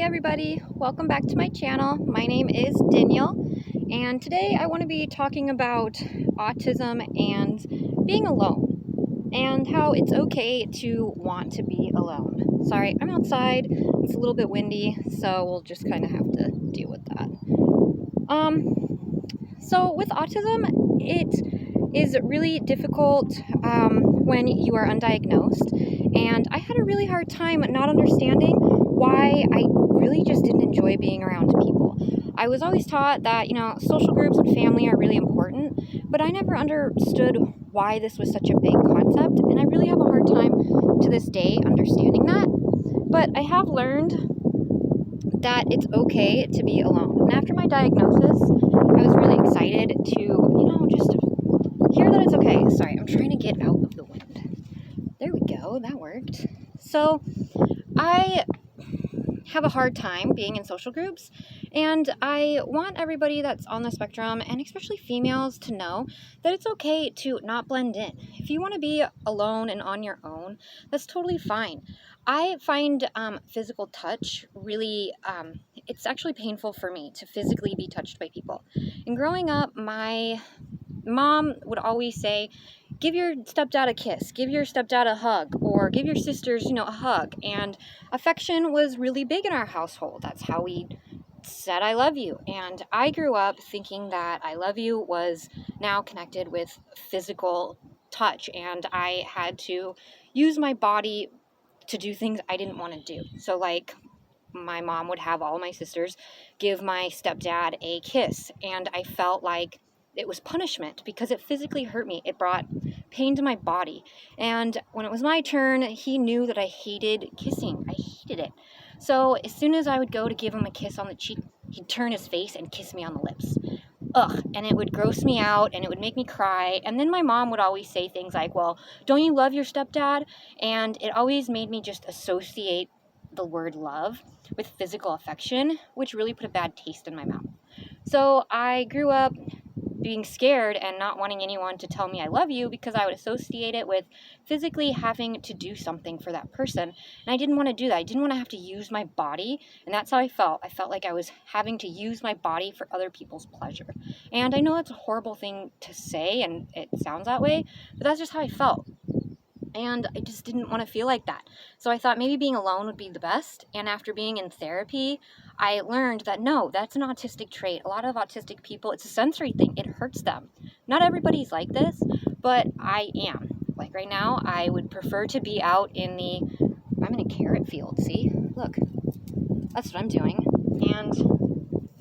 everybody, welcome back to my channel. My name is Danielle, and today I want to be talking about autism and being alone and how it's okay to want to be alone. Sorry, I'm outside. It's a little bit windy, so we'll just kind of have to deal with that. So with autism, it is really difficult when you are undiagnosed, and I had a really hard time not understanding why I really just didn't enjoy being around people. I was always taught that, social groups and family are really important, but I never understood why this was such a big concept, and I really have a hard time to this day understanding that. But I have learned that it's okay to be alone. And after my diagnosis, I was really excited to, just hear that it's okay. Sorry, I'm trying to get out of the wind. There we go, that worked. So I have a hard time being in social groups, and I want everybody that's on the spectrum, and especially females, to know that it's okay to not blend in. If you want to be alone and on your own, that's totally fine. I find physical touch really, it's actually painful for me to physically be touched by people. And growing up, my mom would always say, give your stepdad a kiss, give your stepdad a hug, or give your sisters, a hug. And affection was really big in our household. That's how we said I love you. And I grew up thinking that I love you was now connected with physical touch, and I had to use my body to do things I didn't want to do. So like, my mom would have all my sisters give my stepdad a kiss, and I felt like it was punishment because it physically hurt me. It brought pain to my body. And when it was my turn, he knew that I hated kissing. I hated it. So as soon as I would go to give him a kiss on the cheek, he'd turn his face and kiss me on the lips. Ugh, and it would gross me out, and it would make me cry. And then my mom would always say things like, well, don't you love your stepdad? And it always made me just associate the word love with physical affection, which really put a bad taste in my mouth. So I grew up being scared and not wanting anyone to tell me I love you because I would associate it with physically having to do something for that person. And I didn't want to do that. I didn't want to have to use my body. And that's how I felt. I felt like I was having to use my body for other people's pleasure. And I know that's a horrible thing to say, and it sounds that way, but that's just how I felt. And I just didn't want to feel like that. So I thought maybe being alone would be the best. And after being in therapy, I learned that no, that's an autistic trait. A lot of autistic people, it's a sensory thing. It hurts them. Not everybody's like this, but I am. Like right now, I would prefer to be out I'm in a carrot field, see? Look, that's what I'm doing. And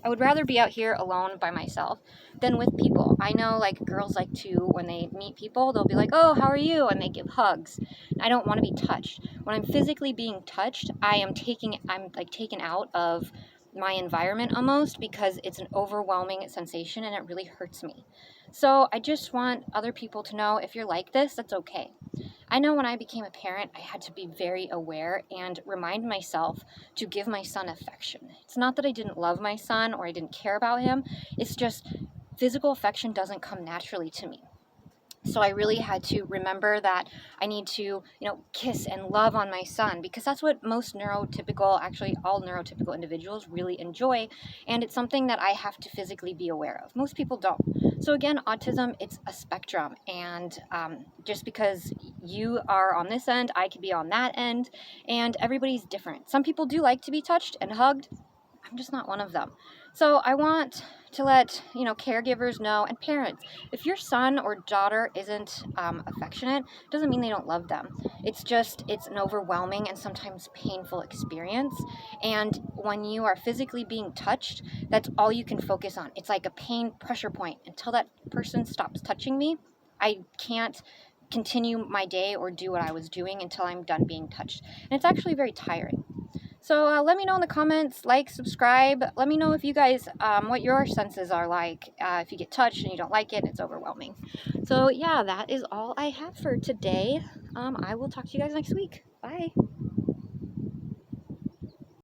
I would rather be out here alone by myself than with people. I know like girls like to, when they meet people, they'll be like, oh, how are you? And they give hugs. I don't want to be touched. When I'm physically being touched, I'm taken out of my environment almost, because it's an overwhelming sensation and it really hurts me. So I just want other people to know, if you're like this, that's okay. I know when I became a parent, I had to be very aware and remind myself to give my son affection. It's not that I didn't love my son or I didn't care about him. It's just physical affection doesn't come naturally to me. So I really had to remember that I need to, kiss and love on my son, because that's what most actually all neurotypical individuals really enjoy. And it's something that I have to physically be aware of. Most people don't. So again, autism, it's a spectrum. And just because you are on this end, I could be on that end, and everybody's different. Some people do like to be touched and hugged. I'm just not one of them. So I want to let, caregivers know, and parents, if your son or daughter isn't affectionate, doesn't mean they don't love them. It's an overwhelming and sometimes painful experience. And when you are physically being touched, that's all you can focus on. It's like a pain pressure point. Until that person stops touching me, I can't continue my day or do what I was doing until I'm done being touched. And it's actually very tiring. So let me know in the comments, subscribe. Let me know if you guys, what your senses are like, if you get touched and you don't like it and it's overwhelming. So yeah, that is all I have for today. I will talk to you guys next week. Bye.